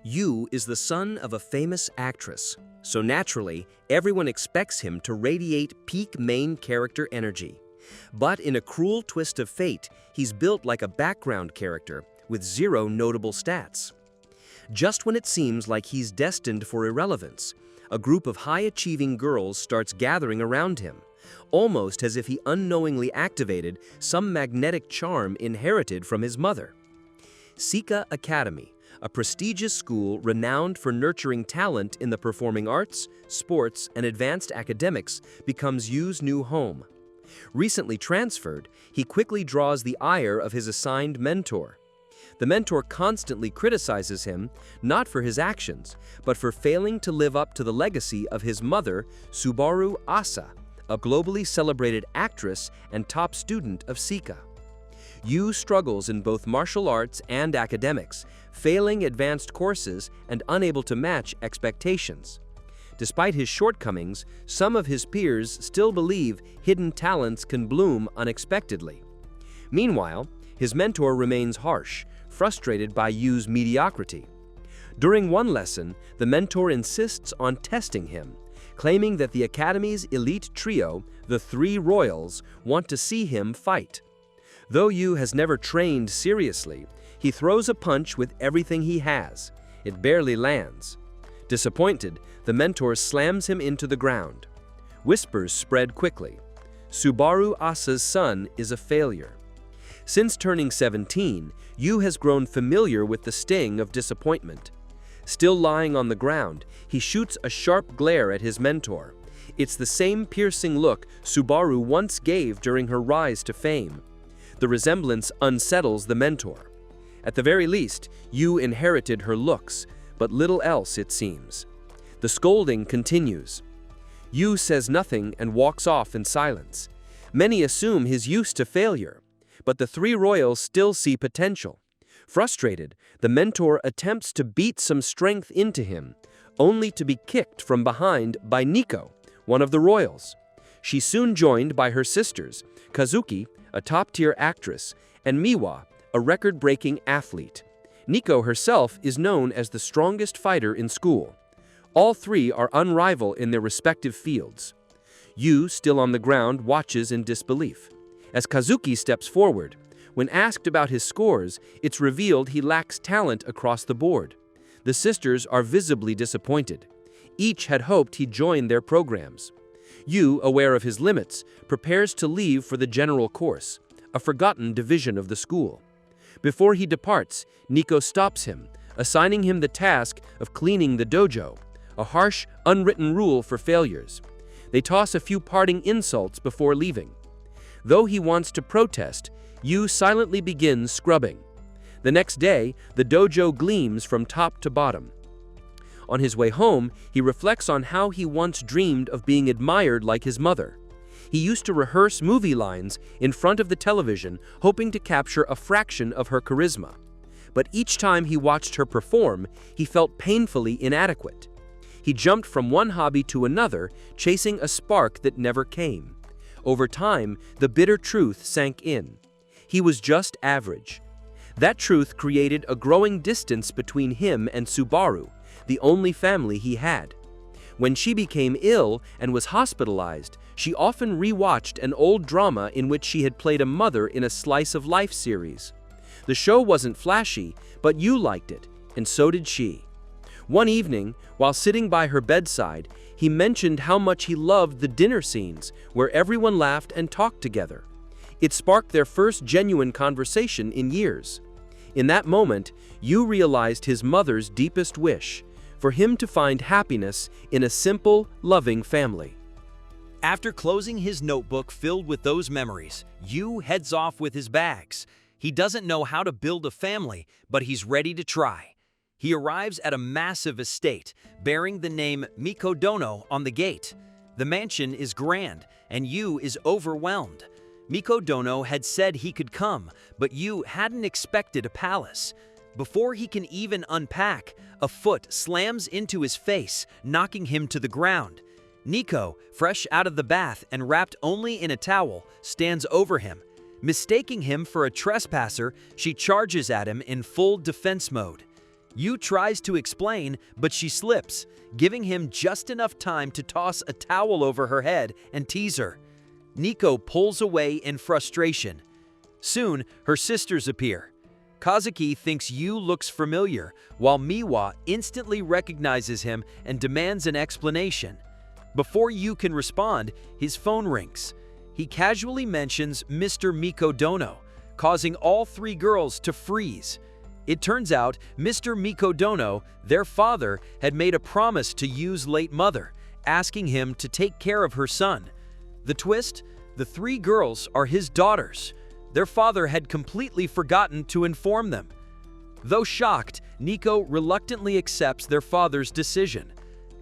Yu is the son of a famous actress, so naturally, everyone expects him to radiate peak main character energy. But in a cruel twist of fate, he's built like a background character with zero notable stats. Just when it seems like he's destined for irrelevance, a group of high-achieving girls starts gathering around him, almost as if he unknowingly activated some magnetic charm inherited from his mother. Sika Academy, a prestigious school renowned for nurturing talent in the performing arts, sports, and advanced academics, becomes Yu's new home. Recently transferred, he quickly draws the ire of his assigned mentor. The mentor constantly criticizes him, not for his actions, but for failing to live up to the legacy of his mother, Subaru Asa, a globally celebrated actress and top student of Sika. Yu struggles in both martial arts and academics, failing advanced courses and unable to match expectations. Despite his shortcomings, some of his peers still believe hidden talents can bloom unexpectedly. Meanwhile, his mentor remains harsh, frustrated by Yu's mediocrity. During one lesson, the mentor insists on testing him, claiming that the Academy's elite trio, the Three Royals, want to see him fight. Though Yu has never trained seriously, he throws a punch with everything he has. It barely lands. Disappointed, the mentor slams him into the ground. Whispers spread quickly. Subaru Asa's son is a failure. Since turning 17, Yu has grown familiar with the sting of disappointment. Still lying on the ground, he shoots a sharp glare at his mentor. It's the same piercing look Subaru once gave during her rise to fame. The resemblance unsettles the mentor. At the very least, Yu inherited her looks, but little else it seems. The scolding continues. Yu says nothing and walks off in silence. Many assume he's used to failure, but the Three Royals still see potential. Frustrated, the mentor attempts to beat some strength into him, only to be kicked from behind by Nico, one of the royals. She's soon joined by her sisters, Kazuki, a top-tier actress, and Miwa, a record-breaking athlete. Nico herself is known as the strongest fighter in school. All three are unrivaled in their respective fields. Yu, still on the ground, watches in disbelief. As Kazuki steps forward, when asked about his scores, it's revealed he lacks talent across the board. The sisters are visibly disappointed. Each had hoped he'd join their programs. Yu, aware of his limits, prepares to leave for the general course, a forgotten division of the school. Before he departs, Nico stops him, assigning him the task of cleaning the dojo, a harsh, unwritten rule for failures. They toss a few parting insults before leaving. Though he wants to protest, Yu silently begins scrubbing. The next day, the dojo gleams from top to bottom. On his way home, he reflects on how he once dreamed of being admired like his mother. He used to rehearse movie lines in front of the television, hoping to capture a fraction of her charisma. But each time he watched her perform, he felt painfully inadequate. He jumped from one hobby to another, chasing a spark that never came. Over time, the bitter truth sank in. He was just average. That truth created a growing distance between him and Subaru, the only family he had. When she became ill and was hospitalized, she often rewatched an old drama in which she had played a mother in a Slice of Life series. The show wasn't flashy, but Yu liked it, and so did she. One evening, while sitting by her bedside, he mentioned how much he loved the dinner scenes, where everyone laughed and talked together. It sparked their first genuine conversation in years. In that moment, Yu realized his mother's deepest wish, for him to find happiness in a simple, loving family. After closing his notebook filled with those memories, Yu heads off with his bags. He doesn't know how to build a family, but he's ready to try. He arrives at a massive estate, bearing the name Mikadono on the gate. The mansion is grand, and Yu is overwhelmed. Mikadono had said he could come, but Yu hadn't expected a palace. Before he can even unpack, a foot slams into his face, knocking him to the ground. Nico, fresh out of the bath and wrapped only in a towel, stands over him. Mistaking him for a trespasser, she charges at him in full defense mode. Yu tries to explain, but she slips, giving him just enough time to toss a towel over her head and tease her. Nico pulls away in frustration. Soon, her sisters appear. Kazuki thinks Yu looks familiar, while Miwa instantly recognizes him and demands an explanation. Before Yu can respond, his phone rings. He casually mentions Mr. Mikadono, causing all three girls to freeze. It turns out Mr. Mikadono, their father, had made a promise to Yu's late mother, asking him to take care of her son. The twist? The three girls are his daughters. Their father had completely forgotten to inform them. Though shocked, Nico reluctantly accepts their father's decision.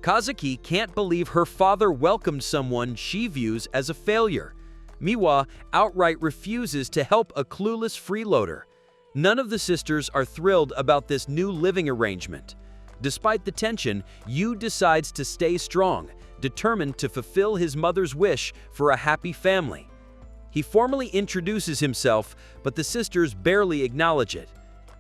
Kazuki can't believe her father welcomed someone she views as a failure. Miwa outright refuses to help a clueless freeloader. None of the sisters are thrilled about this new living arrangement. Despite the tension, Yu decides to stay strong, determined to fulfill his mother's wish for a happy family. He formally introduces himself, but the sisters barely acknowledge it.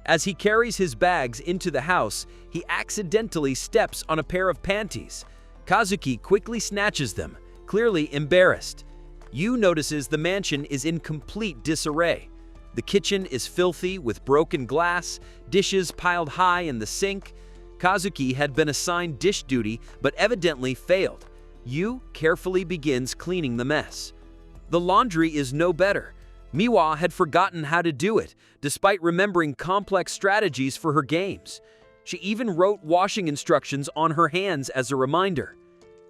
As he carries his bags into the house, he accidentally steps on a pair of panties. Kazuki quickly snatches them, clearly embarrassed. Yu notices the mansion is in complete disarray. The kitchen is filthy with broken glass, dishes piled high in the sink. Kazuki had been assigned dish duty but evidently failed. Yu carefully begins cleaning the mess. The laundry is no better. Miwa had forgotten how to do it, despite remembering complex strategies for her games. She even wrote washing instructions on her hands as a reminder.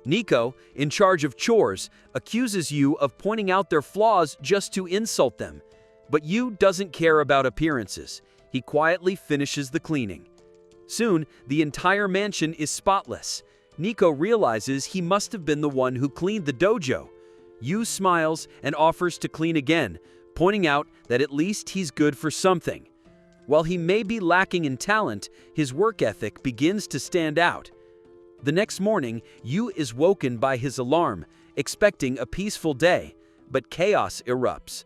Nico, in charge of chores, accuses Yu of pointing out their flaws just to insult them. But Yu doesn't care about appearances. He quietly finishes the cleaning. Soon, the entire mansion is spotless. Nico realizes he must have been the one who cleaned the dojo. Yu smiles and offers to clean again, pointing out that at least he's good for something. While he may be lacking in talent, his work ethic begins to stand out. The next morning, Yu is woken by his alarm, expecting a peaceful day, but chaos erupts.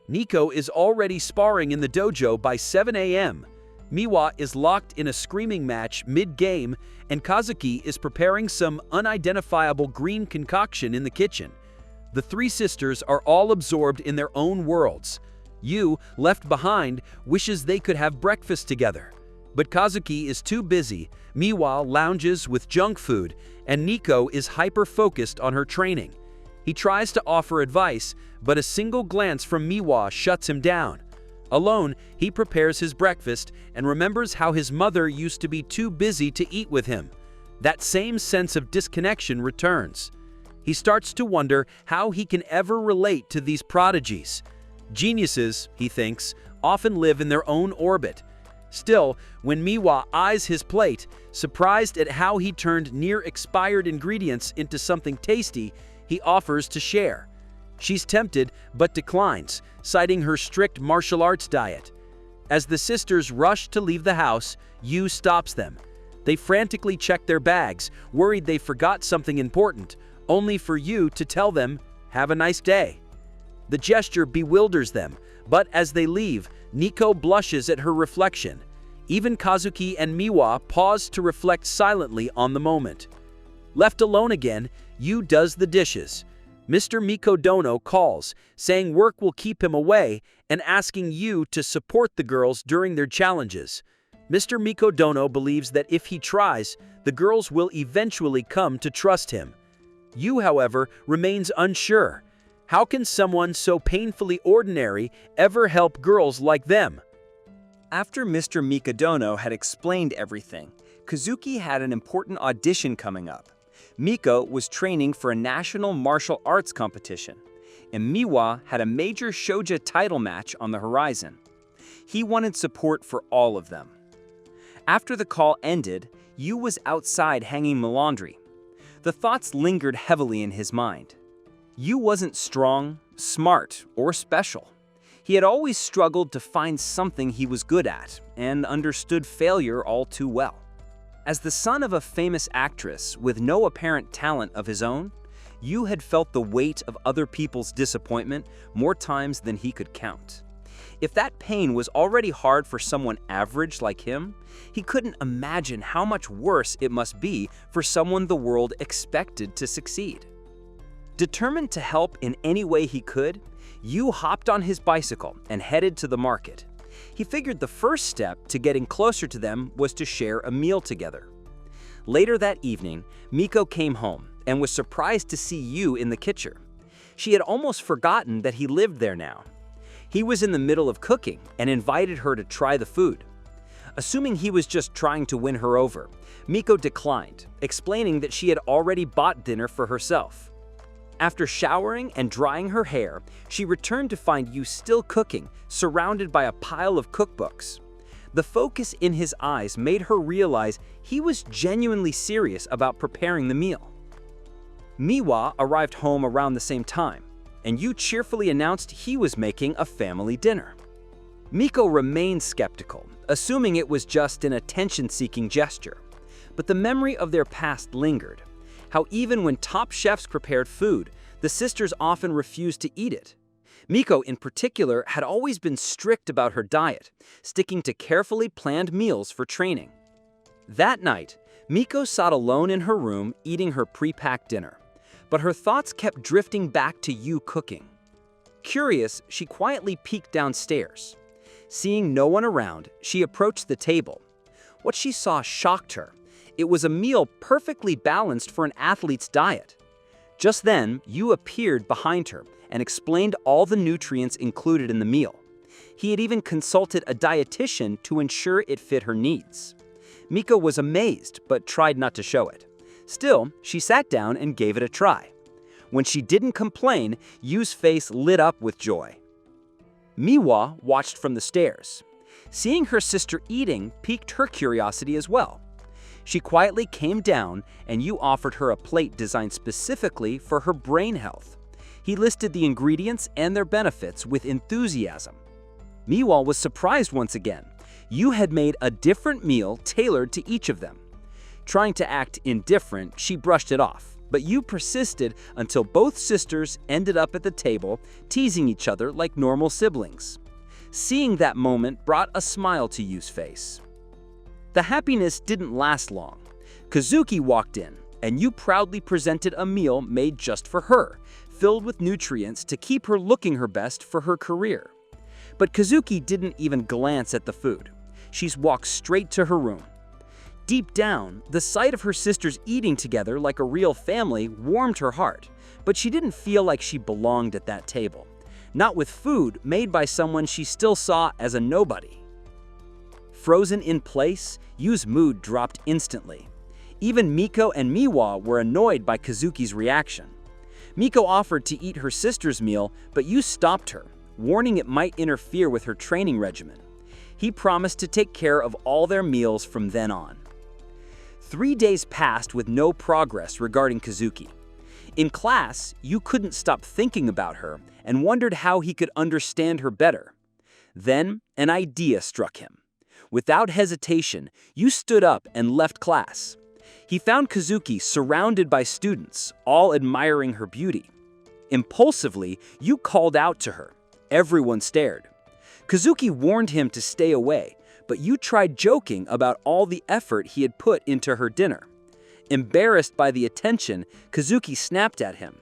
Nico is already sparring in the dojo by 7 a.m. Miwa is locked in a screaming match mid-game, and Kazuki is preparing some unidentifiable green concoction in the kitchen. The three sisters are all absorbed in their own worlds. Yu, left behind, wishes they could have breakfast together. But Kazuki is too busy, Miwa lounges with junk food, and Nico is hyper-focused on her training. He tries to offer advice, but a single glance from Miwa shuts him down. Alone, he prepares his breakfast and remembers how his mother used to be too busy to eat with him. That same sense of disconnection returns. He starts to wonder how he can ever relate to these prodigies. Geniuses, he thinks, often live in their own orbit. Still, when Miwa eyes his plate, surprised at how he turned near-expired ingredients into something tasty, he offers to share. She's tempted, but declines, citing her strict martial arts diet. As the sisters rush to leave the house, Yu stops them. They frantically check their bags, worried they forgot something important, only for Yu to tell them, "Have a nice day." The gesture bewilders them, but as they leave, Nico blushes at her reflection. Even Kazuki and Miwa pause to reflect silently on the moment. Left alone again, Yu does the dishes. Mr. Mikadono calls, saying work will keep him away and asking Yu to support the girls during their challenges. Mr. Mikadono believes that if he tries, the girls will eventually come to trust him. Yu, however, remains unsure. How can someone so painfully ordinary ever help girls like them? After Mr. Mikadono had explained everything, Kazuki had an important audition coming up. Miko was training for a national martial arts competition, and Miwa had a major shoujo title match on the horizon. He wanted support for all of them. After the call ended, Yu was outside hanging the laundry. The thoughts lingered heavily in his mind. Yu wasn't strong, smart, or special. He had always struggled to find something he was good at, and understood failure all too well. As the son of a famous actress with no apparent talent of his own, Yu had felt the weight of other people's disappointment more times than he could count. If that pain was already hard for someone average like him, he couldn't imagine how much worse it must be for someone the world expected to succeed. Determined to help in any way he could, Yu hopped on his bicycle and headed to the market. He figured the first step to getting closer to them was to share a meal together. Later that evening, Miko came home and was surprised to see Yu in the kitchen. She had almost forgotten that he lived there now. He was in the middle of cooking and invited her to try the food. Assuming he was just trying to win her over, Miko declined, explaining that she had already bought dinner for herself. After showering and drying her hair, she returned to find Yu still cooking, surrounded by a pile of cookbooks. The focus in his eyes made her realize he was genuinely serious about preparing the meal. Miwa arrived home around the same time, and Yu cheerfully announced he was making a family dinner. Miko remained skeptical, assuming it was just an attention-seeking gesture. But the memory of their past lingered. How even when top chefs prepared food, the sisters often refused to eat it. Miko, in particular, had always been strict about her diet, sticking to carefully planned meals for training. That night, Miko sat alone in her room eating her pre-packed dinner, but her thoughts kept drifting back to Yu cooking. Curious, she quietly peeked downstairs. Seeing no one around, she approached the table. What she saw shocked her. It was a meal perfectly balanced for an athlete's diet. Just then, Yu appeared behind her and explained all the nutrients included in the meal. He had even consulted a dietitian to ensure it fit her needs. Miko was amazed, but tried not to show it. Still, she sat down and gave it a try. When she didn't complain, Yu's face lit up with joy. Miwa watched from the stairs. Seeing her sister eating piqued her curiosity as well. She quietly came down, and Yu offered her a plate designed specifically for her brain health. He listed the ingredients and their benefits with enthusiasm. Miwa was surprised once again. Yu had made a different meal tailored to each of them. Trying to act indifferent, she brushed it off, but Yu persisted until both sisters ended up at the table, teasing each other like normal siblings. Seeing that moment brought a smile to Yu's face. The happiness didn't last long. Kazuki walked in, and Yu proudly presented a meal made just for her, filled with nutrients to keep her looking her best for her career. But Kazuki didn't even glance at the food. She walked straight to her room. Deep down, the sight of her sisters eating together like a real family warmed her heart, but she didn't feel like she belonged at that table. Not with food made by someone she still saw as a nobody. Frozen in place, Yu's mood dropped instantly. Even Miko and Miwa were annoyed by Kazuki's reaction. Miko offered to eat her sister's meal, but Yu stopped her, warning it might interfere with her training regimen. He promised to take care of all their meals from then on. 3 days passed with no progress regarding Kazuki. In class, Yu couldn't stop thinking about her and wondered how he could understand her better. Then, an idea struck him. Without hesitation, Yu stood up and left class. He found Kazuki surrounded by students, all admiring her beauty. Impulsively, Yu called out to her. Everyone stared. Kazuki warned him to stay away, but Yu tried joking about all the effort he had put into her dinner. Embarrassed by the attention, Kazuki snapped at him.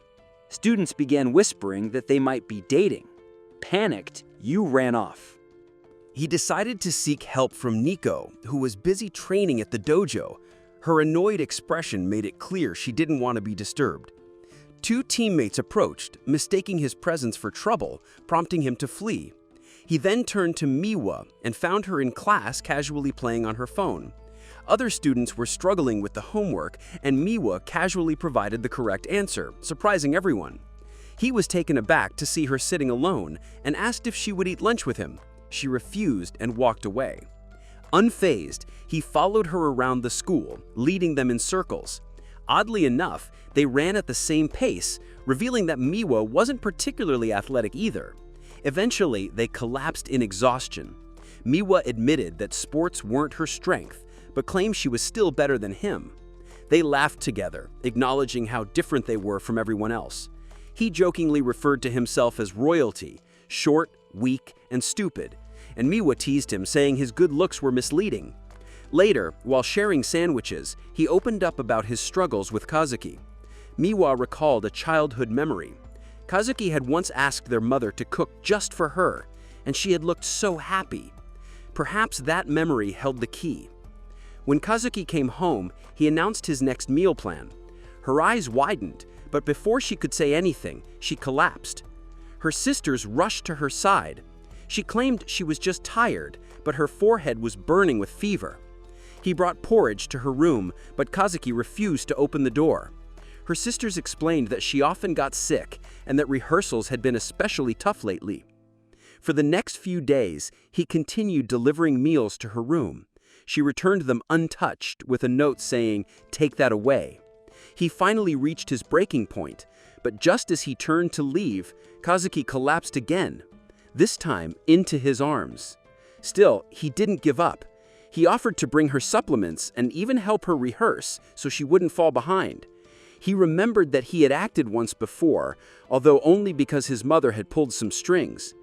Students began whispering that they might be dating. Panicked, Yu ran off. He decided to seek help from Nico, who was busy training at the dojo. Her annoyed expression made it clear she didn't want to be disturbed. 2 teammates approached, mistaking his presence for trouble, prompting him to flee. He then turned to Miwa and found her in class casually playing on her phone. Other students were struggling with the homework, and Miwa casually provided the correct answer, surprising everyone. He was taken aback to see her sitting alone and asked if she would eat lunch with him. She refused and walked away. Unfazed, he followed her around the school, leading them in circles. Oddly enough, they ran at the same pace, revealing that Miwa wasn't particularly athletic either. Eventually, they collapsed in exhaustion. Miwa admitted that sports weren't her strength, but claimed she was still better than him. They laughed together, acknowledging how different they were from everyone else. He jokingly referred to himself as royalty, short, weak, and stupid, and Miwa teased him, saying his good looks were misleading. Later, while sharing sandwiches, he opened up about his struggles with Kazuki. Miwa recalled a childhood memory. Kazuki had once asked their mother to cook just for her, and she had looked so happy. Perhaps that memory held the key. When Kazuki came home, he announced his next meal plan. Her eyes widened, but before she could say anything, she collapsed. Her sisters rushed to her side. She claimed she was just tired, but her forehead was burning with fever. He brought porridge to her room, but Kazuki refused to open the door. Her sisters explained that she often got sick and that rehearsals had been especially tough lately. For the next few days, he continued delivering meals to her room. She returned them untouched with a note saying, "Take that away." He finally reached his breaking point, but just as he turned to leave, Kazuki collapsed again, this time into his arms. Still, he didn't give up. He offered to bring her supplements and even help her rehearse so she wouldn't fall behind. He remembered that he had acted once before, although only because his mother had pulled some strings.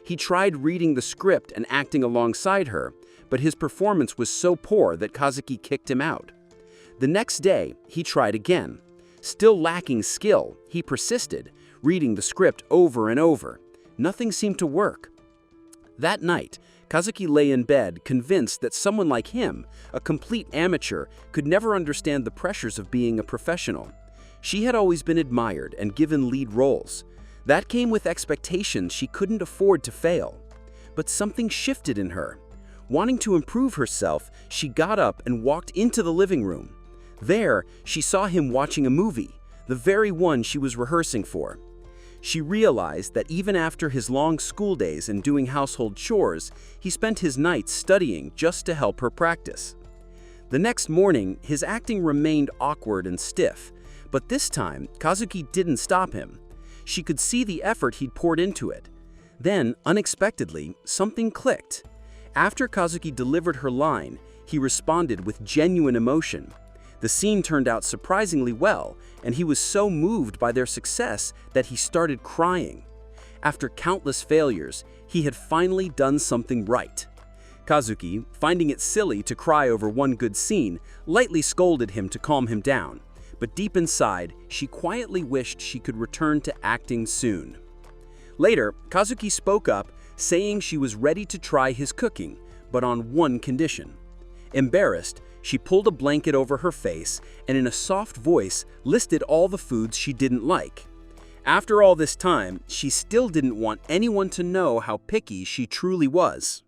He tried reading the script and acting alongside her, but his performance was so poor that Kazuki kicked him out. The next day, he tried again. Still lacking skill, he persisted, reading the script over and over. Nothing seemed to work. That night, Kazuki lay in bed, convinced that someone like him, a complete amateur, could never understand the pressures of being a professional. She had always been admired and given lead roles. That came with expectations she couldn't afford to fail. But something shifted in her. Wanting to improve herself, she got up and walked into the living room. There, she saw him watching a movie, the very one she was rehearsing for. She realized that even after his long school days and doing household chores, he spent his nights studying just to help her practice. The next morning, his acting remained awkward and stiff, but this time, Kazuki didn't stop him. She could see the effort he'd poured into it. Then, unexpectedly, something clicked. After Kazuki delivered her line, he responded with genuine emotion. The scene turned out surprisingly well, and he was so moved by their success that he started crying. After countless failures, he had finally done something right. Kazuki, finding it silly to cry over one good scene, lightly scolded him to calm him down. But deep inside, she quietly wished she could return to acting soon. Later, Kazuki spoke up, saying she was ready to try his cooking, but on one condition. Embarrassed, she pulled a blanket over her face and in a soft voice listed all the foods she didn't like. After all this time, she still didn't want anyone to know how picky she truly was.